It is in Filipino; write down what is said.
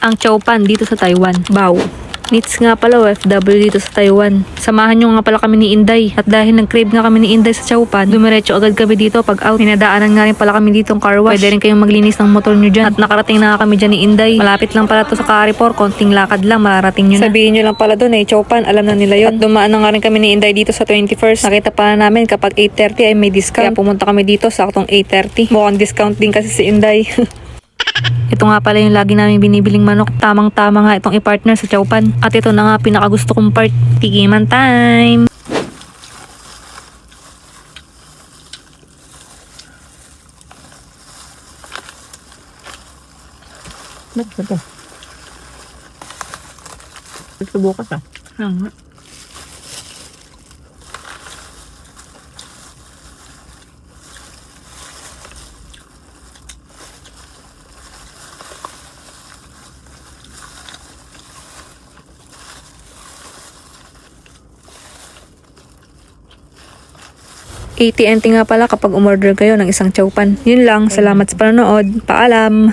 ang Chowpan dito sa Taiwan. Bao. Nits nga pala OFW dito sa Taiwan. Samahan nyo nga pala kami ni Inday. At dahil nag-crave nga kami ni Inday sa Chowpan, dumiretso agad kami dito pag out. Pinadaanan nga rin pala kami dito ng car wash. Pwede rin kayong maglinis ng motor nyo dyan. At nakarating na nga kami dyan ni Inday. Malapit lang pala to sa Carrefour. Konting lakad lang, mararating nyo na. Sabihin nyo lang pala doon Chowpan, alam na nila yon. At dumaan na nga rin kami ni Inday dito sa 21st. Nakita pa na namin kapag 8:30 ay may discount. Kaya pumunta kami dito sa aktong 8:30. Mukhang discount din kasi si Inday. Ito nga pala yung lagi namin binibiling manok. Tamang-tama nga itong i-partner sa Chowpan. At ito na nga pinakagusto kong part. Tikiman time! Ba't ba ito? Ito bukas ah. Nga. AT&T nga pala kapag umorder kayo ng isang Chowpan. Yun lang, salamat sa panonood. Paalam!